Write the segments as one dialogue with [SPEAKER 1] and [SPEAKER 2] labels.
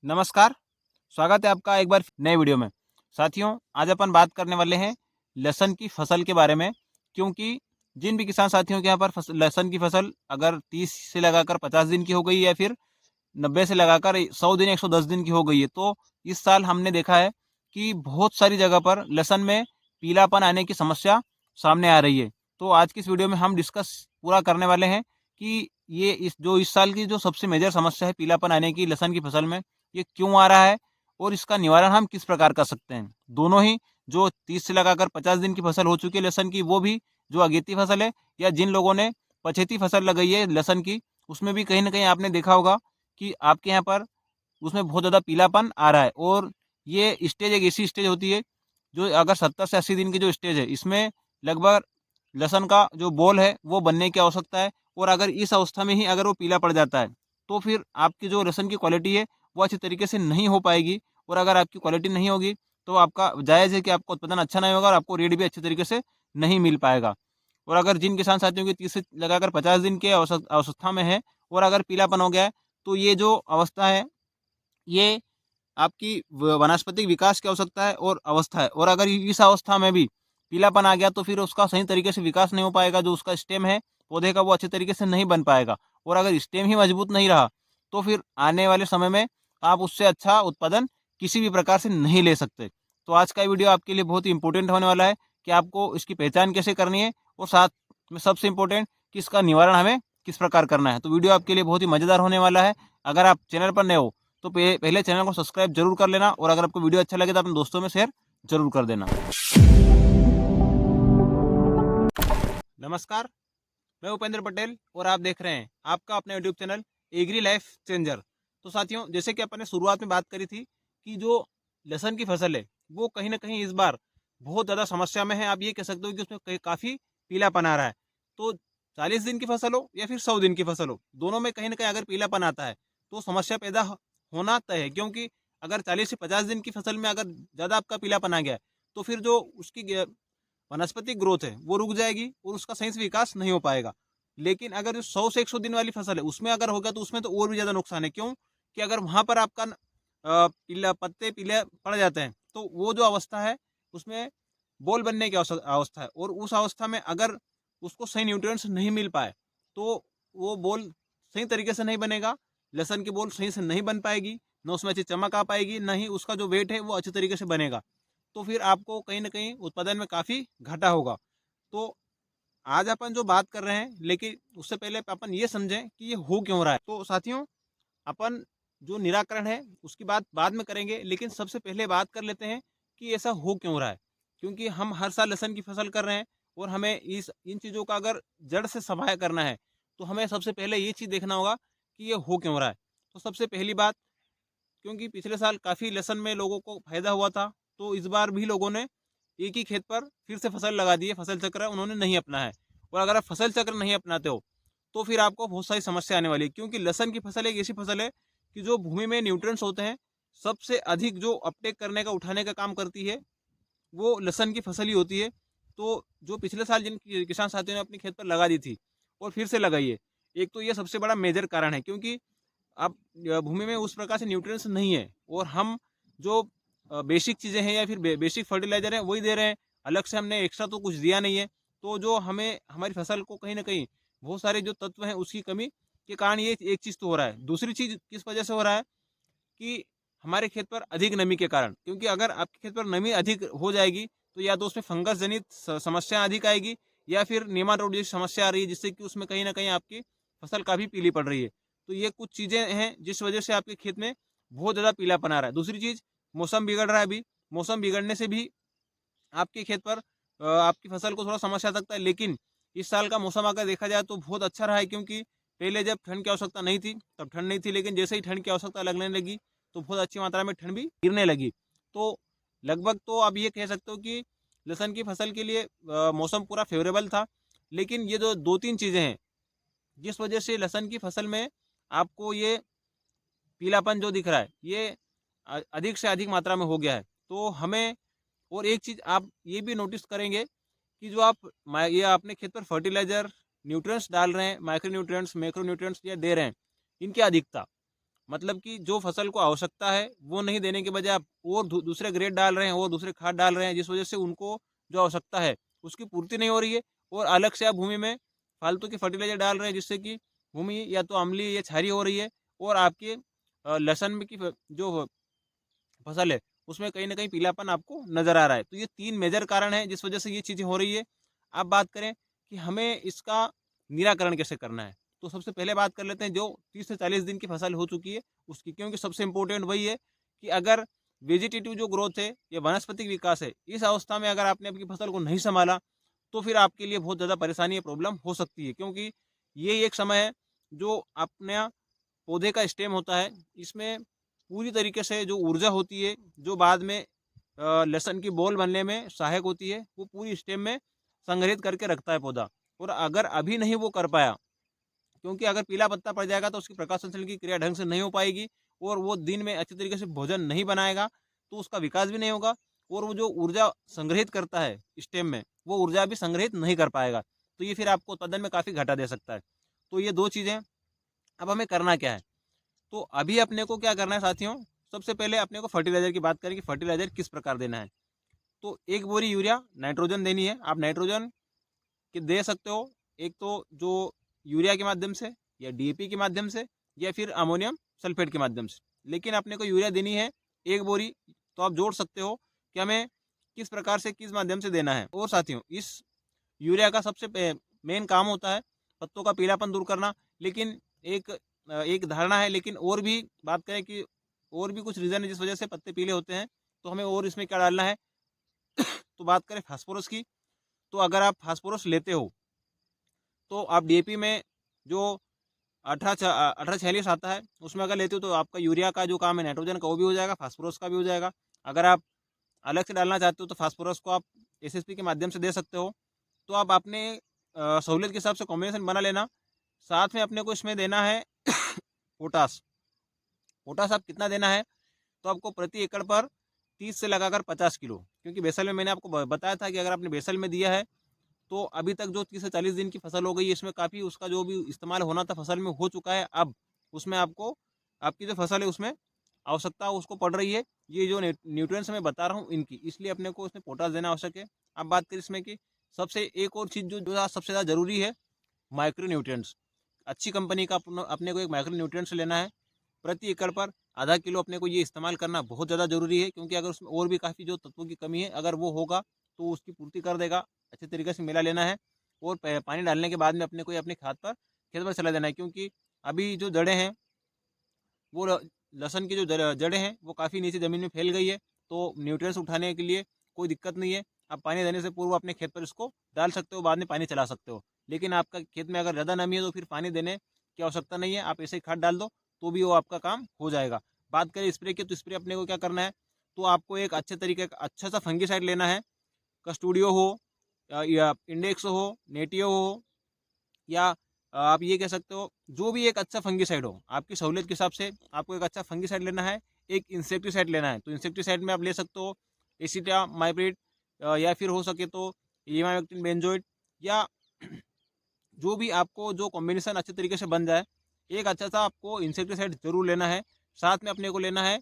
[SPEAKER 1] नमस्कार, स्वागत है आपका एक बार नए वीडियो में। साथियों, आज अपन बात करने वाले हैं लहसुन की फसल के बारे में, क्योंकि जिन भी किसान साथियों के यहाँ पर लहसुन की फसल अगर 30 से लगाकर 50 दिन की हो गई या फिर 90 से लगाकर 100 दिन 110 दिन की हो गई है, तो इस साल हमने देखा है कि बहुत सारी जगह पर लहसुन में पीलापन आने की समस्या सामने आ रही है। तो आज की इस वीडियो में हम डिस्कस पूरा करने वाले हैं कि ये इस साल की जो सबसे मेजर समस्या है पीलापन आने की लहसुन की फसल में, ये क्यों आ रहा है और इसका निवारण हम किस प्रकार कर सकते हैं। दोनों ही, जो 30 से लगाकर 50 दिन की फसल हो चुकी है लहसुन की, वो भी जो अगेती फसल है, या जिन लोगों ने पछेती फसल लगाई है लहसुन की, उसमें भी कहीं न कहीं आपने देखा होगा कि आपके यहाँ पर उसमें बहुत ज़्यादा पीलापन आ रहा है। और ये स्टेज एक ऐसी स्टेज होती है जो अगर 70 से 80 दिन की जो स्टेज है, इसमें लगभग लहसुन का जो बोल है वो बनने की आवश्यकता है। और अगर इस अवस्था में ही अगर वो पीला पड़ जाता है, तो फिर आपकी जो लहसुन की क्वालिटी है वो अच्छी तरीके से नहीं हो पाएगी। और अगर आपकी क्वालिटी नहीं होगी, तो आपका जायज़ है कि आपका उत्पादन अच्छा नहीं होगा और आपको रेट भी अच्छे तरीके से नहीं मिल पाएगा। और अगर जिन किसान साथियों की 30 से लगाकर 50 दिन के अवस्था में है और अगर पीलापन हो गया है, तो ये जो अवस्था है, ये आपकी वनस्पतिक विकास की आवश्यकता है और अवस्था है। और अगर इस अवस्था में भी पीलापन आ गया, तो फिर उसका सही तरीके से विकास नहीं हो पाएगा। जो उसका स्टेम है पौधे का, वो अच्छे तरीके से नहीं बन पाएगा। और अगर स्टेम ही मजबूत नहीं रहा, तो फिर आने वाले समय में आप उससे अच्छा उत्पादन किसी भी प्रकार से नहीं ले सकते। तो आज का वीडियो आपके लिए बहुत ही इंपॉर्टेंट होने वाला है कि आपको इसकी पहचान कैसे करनी है, और साथ में सबसे इम्पोर्टेंट कि इसका निवारण हमें किस प्रकार करना है। तो वीडियो आपके लिए बहुत ही मज़ेदार होने वाला है। अगर आप चैनल पर नए हो, तो पहले चैनल को सब्सक्राइब जरूर कर लेना, और अगर आपको वीडियो अच्छा लगे तो अपने दोस्तों में शेयर जरूर कर देना। नमस्कार, मैं उपेंद्र पटेल और आप देख रहे हैं आपका अपना YouTube channel Agri Life Changer. तो साथियों, जैसे कि अपन ने शुरुआत में बात करी थी कि जो लहसुन की फसल है वो कहीं ना कहीं इस बार बहुत ज़्यादा समस्या में है। आप ये कह सकते हो कि उसमें काफ़ी पीलापन आ रहा है। तो 40 दिन की फसल हो या फिर 100 दिन की फसल हो, दोनों में कहीं ना कहीं अगर पीलापन आता है तो समस्या पैदा होना तय है। क्योंकि अगर 40 से 50 दिन की फसल में अगर ज़्यादा आपका पीलापन आ गया है, तो फिर जो उसकी वनस्पतिक ग्रोथ है वो रुक जाएगी और उसका सही से विकास नहीं हो पाएगा। लेकिन अगर जो 100 से 100 दिन वाली फसल है उसमें अगर होगा, तो उसमें तो और भी ज़्यादा नुकसान है। क्यों? कि अगर वहाँ पर आपका पीला पत्ते पीले पड़ जाते हैं, तो वो जो अवस्था है उसमें बोल बनने की अवस्था है। और उस अवस्था में अगर उसको सही न्यूट्रिएंट्स नहीं मिल पाए, तो वो बोल सही तरीके से नहीं बनेगा। लहसुन की बोल सही से नहीं बन पाएगी, ना उसमें अच्छी चमक आ पाएगी, ना ही उसका जो वेट है वो अच्छी तरीके से बनेगा। तो फिर आपको कहीं न कहीं उत्पादन में काफ़ी घाटा होगा। तो आज अपन जो बात कर रहे हैं, लेकिन उससे पहले अपन ये समझें कि ये हो क्यों रहा है। तो साथियों, अपन जो निराकरण है उसकी बात बाद में करेंगे, लेकिन सबसे पहले बात कर लेते हैं कि ऐसा हो क्यों रहा है। क्योंकि हम हर साल लहसुन की फसल कर रहे हैं, और हमें इस इन चीज़ों का अगर जड़ से सफाया करना है, तो हमें सबसे पहले ये चीज़ देखना होगा कि ये हो क्यों रहा है। तो सबसे पहली बात, क्योंकि पिछले साल काफ़ी लहसुन में लोगों को फ़ायदा हुआ था, तो इस बार भी लोगों ने एक ही खेत पर फिर से फसल लगा दी है। फसल चक्र उन्होंने नहीं अपनाया है। और अगर आप फसल चक्र नहीं अपनाते हो, तो फिर आपको बहुत सारी समस्या आने वाली है। क्योंकि लहसुन की फसल एक ऐसी फसल है कि जो भूमि में न्यूट्रिएंट्स होते हैं, सबसे अधिक जो अपटेक करने का, उठाने का काम करती है, वो लहसुन की फसल ही होती है। तो जो पिछले साल जिन किसान साथियों ने अपनी खेत पर लगा दी थी और फिर से लगाई है, एक तो ये सबसे बड़ा मेजर कारण है। क्योंकि अब भूमि में उस प्रकार से न्यूट्रिएंट्स नहीं है, और हम जो बेसिक चीज़ें हैं या फिर बेसिक फर्टिलाइजर हैं वही दे रहे हैं। अलग से हमने एक्स्ट्रा तो कुछ दिया नहीं है। तो जो हमें हमारी फसल को कहीं न कहीं बहुत सारे जो तत्व हैं उसकी कमी के कारण ये एक चीज़ तो हो रहा है। दूसरी चीज़ किस वजह से हो रहा है कि हमारे खेत पर अधिक नमी के कारण। क्योंकि अगर आपके खेत पर नमी अधिक हो जाएगी, तो या तो उसमें फंगस जनित समस्या अधिक आएगी, या फिर नेमाटोड जैसी समस्या आ रही है, जिससे कि उसमें कहीं न कहीं आपकी फसल काफ़ी पीली पड़ रही है। तो ये कुछ चीज़ें हैं जिस वजह से आपके खेत में बहुत ज़्यादा पीलापन आ रहा है। दूसरी चीज़, मौसम बिगड़ रहा है अभी। मौसम बिगड़ने से भी आपके खेत पर आपकी फसल को थोड़ा समस्या आ सकता है। लेकिन इस साल का मौसम अगर देखा जाए तो बहुत अच्छा रहा है। क्योंकि पहले जब ठंड की आवश्यकता नहीं थी तब ठंड नहीं थी, लेकिन जैसे ही ठंड की आवश्यकता लगने लगी, तो बहुत अच्छी मात्रा में ठंड भी गिरने लगी। तो लगभग तो आप ये कह सकते हो कि लहसुन की फसल के लिए मौसम पूरा फेवरेबल था। लेकिन ये जो 2-3 चीज़ें हैं जिस वजह से लहसुन की फसल में आपको ये पीलापन जो दिख रहा है, ये अधिक से अधिक मात्रा में हो गया है। तो हमें, और एक चीज़ आप ये भी नोटिस करेंगे कि जो आप ये अपने खेत पर फर्टिलाइज़र, न्यूट्रिएंट्स डाल रहे हैं, माइक्रो न्यूट्रिएंट्स, मैक्रो न्यूट्रिएंट्स ये दे रहे हैं, इनकी अधिकता मतलब कि जो फसल को आवश्यकता है वो नहीं देने के बजाय आप और दूसरे ग्रेड डाल रहे हैं और दूसरे खाद डाल रहे हैं, जिस वजह से उनको जो आवश्यकता है उसकी पूर्ति नहीं हो रही है। और अलग से आप भूमि में फालतू के फर्टिलाइजर डाल रहे हैं, जिससे कि भूमि या तो अम्लीय या क्षारीय हो रही है और आपके लहसुन में की जो फसल है उसमें कहीं ना कहीं पीलापन आपको नजर आ रहा है। तो ये 3 मेजर कारण है जिस वजह से ये चीज़ें हो रही है। अब बात करें कि हमें इसका निराकरण कैसे करना है, तो सबसे पहले बात कर लेते हैं जो 30 से 40 दिन की फसल हो चुकी है उसकी, क्योंकि सबसे इम्पोर्टेंट वही है कि अगर वेजिटेटिव जो ग्रोथ है या वनस्पतिक विकास है, इस अवस्था में अगर आपने आपकी फसल को नहीं संभाला तो फिर आपके लिए बहुत ज़्यादा परेशानी या प्रॉब्लम हो सकती है। क्योंकि ये एक समय है जो अपने पौधे का स्टेम होता है, इसमें पूरी तरीके से जो ऊर्जा होती है जो बाद में लहसुन की बॉल बनने में सहायक होती है, वो पूरी स्टेम में संग्रहित करके रखता है पौधा। और अगर अभी नहीं वो कर पाया, क्योंकि अगर पीला पत्ता पड़ जाएगा तो उसकी प्रकाश संश्लेषण की क्रिया ढंग से नहीं हो पाएगी और वो दिन में अच्छी तरीके से भोजन नहीं बनाएगा, तो उसका विकास भी नहीं होगा और वो जो ऊर्जा संग्रहित करता है स्टेम में, वो ऊर्जा भी संग्रहित नहीं कर पाएगा। तो ये फिर आपको उत्पादन में काफ़ी घाटा दे सकता है। तो ये 2 चीज़ें। अब हमें करना क्या है? तो अभी अपने को क्या करना है साथियों, सबसे पहले अपने को फर्टिलाइजर की बात करें कि फर्टिलाइजर किस प्रकार देना है। तो 1 बोरी यूरिया नाइट्रोजन देनी है। आप नाइट्रोजन कि दे सकते हो, एक तो जो यूरिया के माध्यम से या डीएपी के माध्यम से या फिर अमोनियम सल्फेट के माध्यम से। लेकिन अपने को यूरिया देनी है 1 बोरी। तो आप जोड़ सकते हो कि हमें किस प्रकार से किस माध्यम से देना है। और साथियों इस यूरिया का सबसे मेन काम होता है पत्तों का पीलापन दूर करना। लेकिन एक धारणा है, लेकिन और भी बात करें कि और भी कुछ रीज़न है जिस वजह से पत्ते पीले होते हैं, तो हमें और इसमें क्या डालना है। तो बात करें फास्फोरस की, तो अगर आप फास्फोरस लेते हो तो आप डीएपी में जो 1846 आता है उसमें अगर लेते हो तो आपका यूरिया का जो काम है नाइट्रोजन का वो भी हो जाएगा, फास्फोरस का भी हो जाएगा। अगर आप अलग से डालना चाहते हो तो फास्फोरस को आप एसएसपी के माध्यम से दे सकते हो। तो आप अपने सहूलियत के हिसाब से कॉम्बिनेशन बना लेना। साथ में अपने को इसमें देना है पोटास। पोटास आप कितना देना है, तो आपको प्रति एकड़ पर 30 से लगाकर 50 किलो, क्योंकि बेसल में मैंने आपको बताया था कि अगर आपने बेसल में दिया है तो अभी तक जो 30 से 40 दिन की फसल हो गई है, इसमें काफ़ी उसका जो भी इस्तेमाल होना था फसल में हो चुका है। अब उसमें आपको आपकी जो फसल है उसमें आवश्यकता उसको पड़ रही है, ये जो न्यूट्रिएंट्स मैं बता रहा हूँ इनकी, इसलिए अपने को उसमें पोटास देना आवश्यक है। अब बात करें इसमें कि सबसे एक और चीज़ जो सबसे ज़्यादा ज़रूरी है, माइक्रो न्यूट्रिएंट्स। अच्छी कंपनी का अपने को एक माइक्रो न्यूट्रिएंट्स लेना है। प्रति एकड़ पर आधा किलो अपने को ये इस्तेमाल करना बहुत ज़्यादा ज़रूरी है, क्योंकि अगर उसमें और भी काफ़ी जो तत्वों की कमी है अगर वो होगा तो उसकी पूर्ति कर देगा। अच्छे तरीके से मिला लेना है और पानी डालने के बाद में अपने को ये अपने खाद पर खेत पर चला देना है, क्योंकि अभी जो जड़ें हैं वो लहसुन की जो जड़ें हैं वो काफ़ी नीचे ज़मीन में फैल गई है। तो न्यूट्रिएंट्स उठाने के लिए कोई दिक्कत नहीं है। आप पानी देने से पूर्व अपने खेत पर इसको डाल सकते हो, बाद में पानी चला सकते हो। लेकिन आपका खेत में अगर ज़्यादा नमी है तो फिर पानी देने की आवश्यकता नहीं है, आप ऐसे ही खाद डाल दो तो भी वो आपका काम हो जाएगा। बात करें स्प्रे की, तो स्प्रे अपने को क्या करना है, तो आपको एक अच्छे तरीके का अच्छा सा फंगीसाइड लेना है। कस्टूडियो हो या इंडेक्स हो, नेटियो हो, या आप ये कह सकते हो जो भी एक अच्छा फंगीसाइड हो, आपकी सहूलियत के हिसाब से आपको एक अच्छा फंगीसाइड लेना है। एक इंसेक्टिसाइड लेना है, तो इंसेक्टिसाइड में आप ले सकते हो एसिटामाइप्रिड या फिर हो सके तो इमामेक्टिन बेंजोइड, या जो भी आपको जो कॉम्बिनेशन अच्छे तरीके से बन जाए। एक अच्छा सा आपको इंसेक्टिसाइड जरूर लेना है। साथ में अपने को लेना है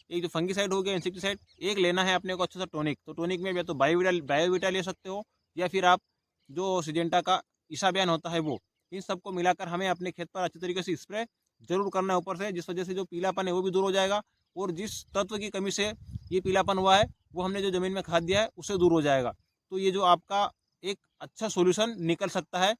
[SPEAKER 1] एक जो फंगीसाइड हो गया इंसेक्टिसाइड, एक लेना है अपने को अच्छा सा टॉनिक। तो टॉनिक में या तो बायोविटा ले सकते हो या फिर आप जो सिजेंटा का ईसाबयान होता है वो। इन सबको मिलाकर हमें अपने खेत पर अच्छे तरीके से स्प्रे जरूर करना है ऊपर से, जिस वजह से जो पीलापन है वो भी दूर हो जाएगा और जिस तत्व की कमी से ये पीलापन हुआ है वो हमने जो ज़मीन में खाद दिया है उससे दूर हो जाएगा। तो ये जो आपका एक अच्छा सोल्यूशन निकल सकता है।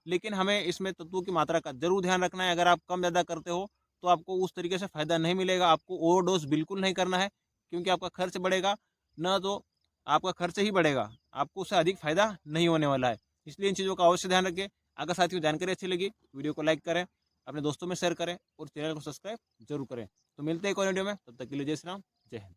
[SPEAKER 1] लेकिन हमें इसमें तत्वों की मात्रा का जरूर ध्यान रखना है। अगर आप कम ज़्यादा करते हो तो आपको उस तरीके से फ़ायदा नहीं मिलेगा। आपको ओवरडोज बिल्कुल नहीं करना है, क्योंकि आपका खर्च बढ़ेगा, न तो आपका खर्च ही बढ़ेगा, आपको उससे अधिक फ़ायदा नहीं होने वाला है। इसलिए इन चीज़ों का अवश्य ध्यान रखें। अगर साथियों जानकारी अच्छी लगी वीडियो को लाइक करें, अपने दोस्तों में शेयर करें और चैनल को सब्सक्राइब जरूर करें। तो मिलते हैं एक और वीडियो में, तब तक के लिए जय श्री राम, जय हिंद।